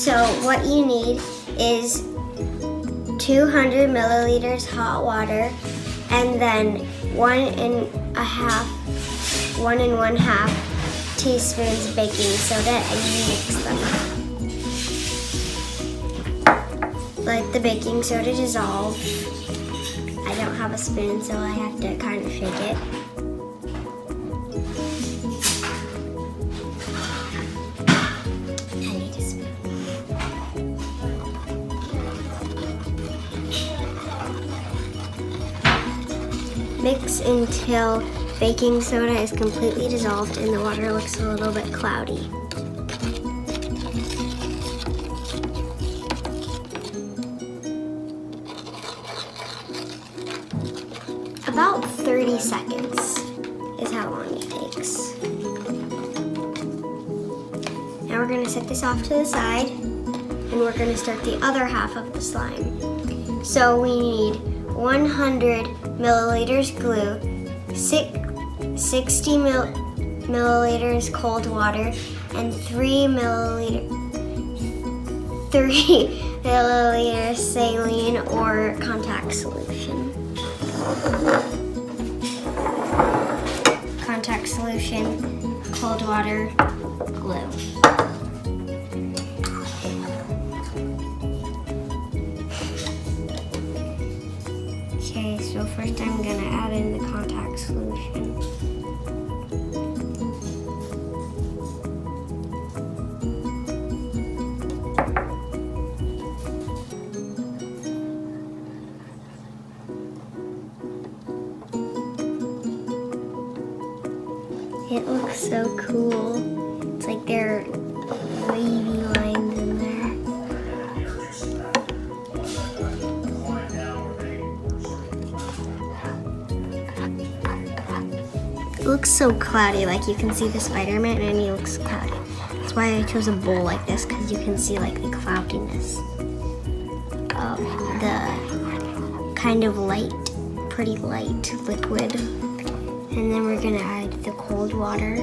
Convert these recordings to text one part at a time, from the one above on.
So what you need is 200 milliliters hot water, and then 1.5 teaspoons baking soda, and you mix them. Let the baking soda dissolve. I don't have a spoon, so I have to kind of shake it. I need a spoon. Mix until baking soda is completely dissolved and the water looks a little bit cloudy. About 30 seconds is how long it takes. Now we're going to set this off to the side and we're going to start the other half of the slime. So we need 100 milliliters glue, 60 milliliters cold water, and 3 milliliters saline or contact solution. Contact solution, cold water, glue. Okay, so first I'm gonna add in the contact solution. It looks so cool. It's like there are wavy lines in there. It looks so cloudy, like you can see the Spider-Man and he looks cloudy. That's why I chose a bowl like this, because you can see like the cloudiness of the kind of light, pretty light liquid. And then we're gonna add the cold water.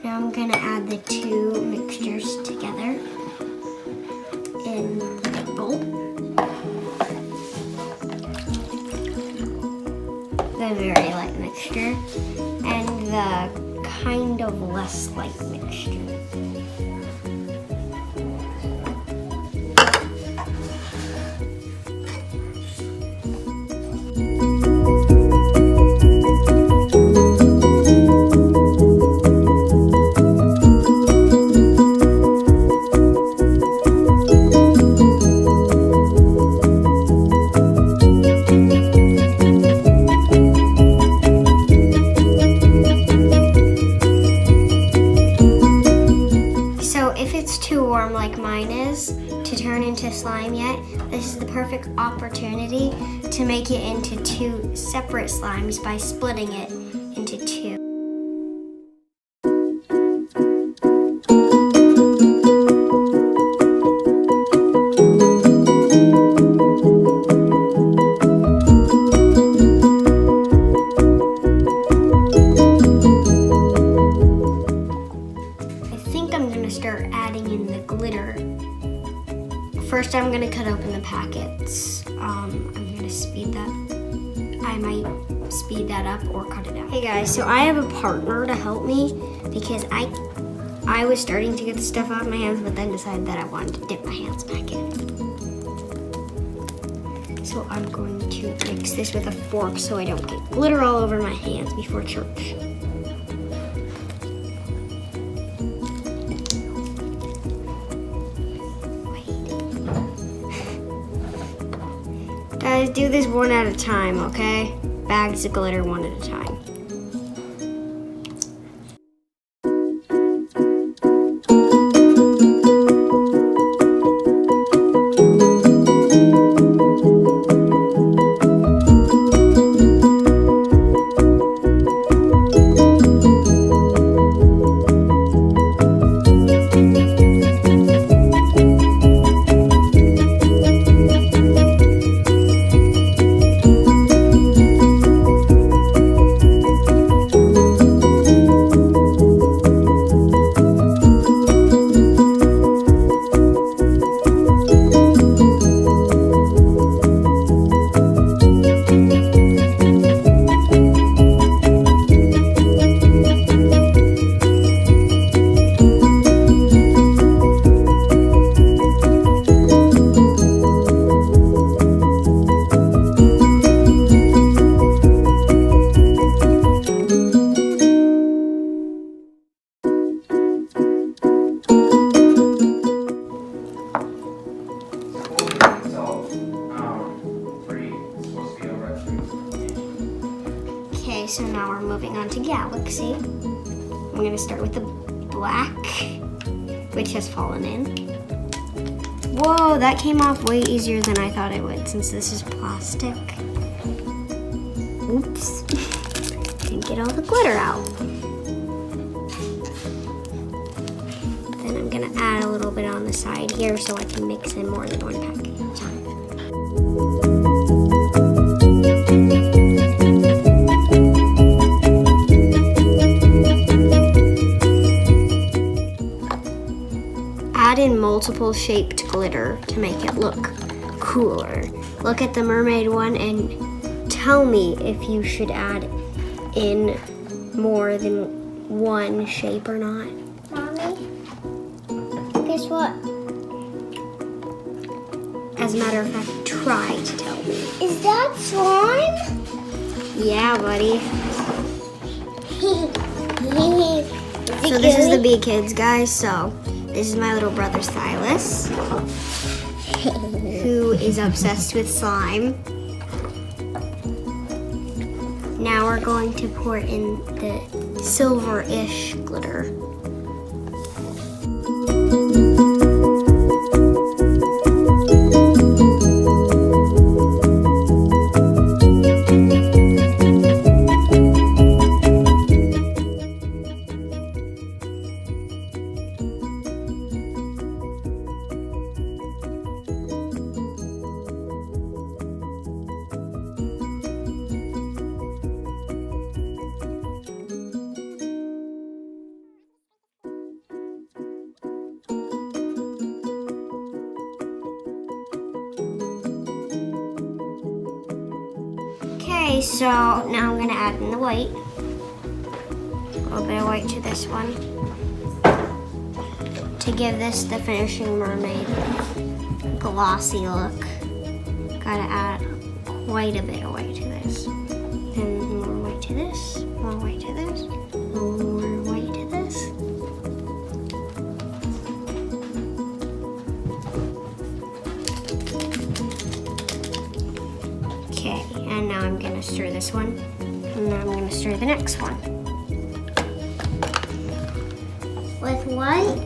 Now I'm gonna add the two mixtures together in the big bowl. The very light mixture and the kind of less light mixture. Too warm like mine is to turn into slime yet, this is the perfect opportunity to make it into two separate slimes by splitting it into two. Start adding in the glitter. First I'm gonna cut open the packets. I'm gonna speed that. I might speed that up or cut it out. Hey guys, so I have a partner to help me because I was starting to get the stuff out of my hands, but then decided that I wanted to dip my hands back in. So I'm going to mix this with a fork so I don't get glitter all over my hands before church. Guys, do this one at a time, okay? Bags of glitter one at a time. galaxy. I'm gonna start with the black, which has fallen in. Whoa, that came off way easier than I thought it would since this is plastic. Oops. Didn't get all the glitter out. Then I'm gonna add a little bit on the side here so I can mix in more than one packet at a time. Add in multiple shaped glitter to make it look cooler. Look at the mermaid one and tell me if you should add in more than one shape or not. Mommy, guess what? As a matter of fact, try to tell me. Is that slime? Yeah, buddy. So this is the Bee Kids, guys. So this is my little brother Silas, who is obsessed with slime. Now we're going to pour in the silver-ish glitter. Okay, so now I'm gonna add in the white. A little bit of white to this one. To give this the finishing mermaid glossy look. Gotta add quite a bit of white to this. And more white to this, more white to this, more white to this. Okay, and now I'm gonna stir this one, and now I'm gonna stir the next one. With what?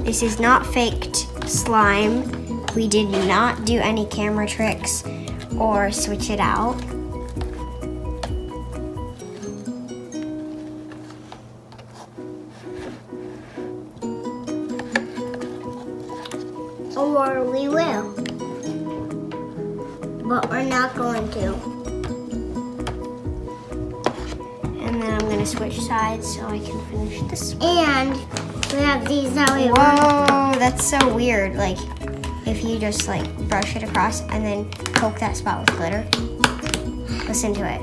This is not faked slime. We did not do any camera tricks or switch it out. Or we will. But we're not going to. And then I'm gonna switch sides so I can finish this one. And we have these that we want. Whoa, that's so weird. Like, if you just like brush it across and then poke that spot with glitter. Listen to it.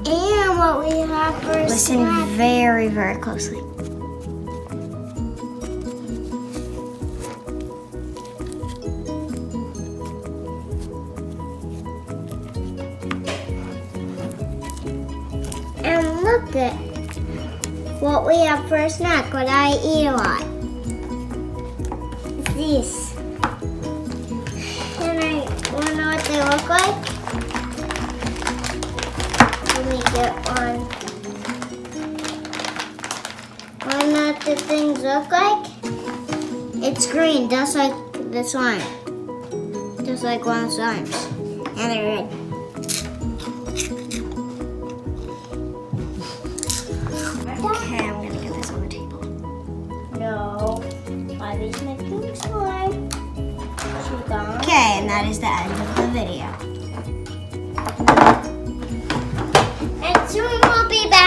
And what we have for a Listen snack. very, very closely. And look at what we have for a snack, what I eat a lot. It's these. And I wanna know what they look like? Let me get one. Wanna know what the things look like? It's green, just like the slime. Just like one of the slimes. And they're red. Okay, I'm gonna get this on the table. No. Why these making slime? She's gone. Okay, and that is the end of the video. And soon we'll be back.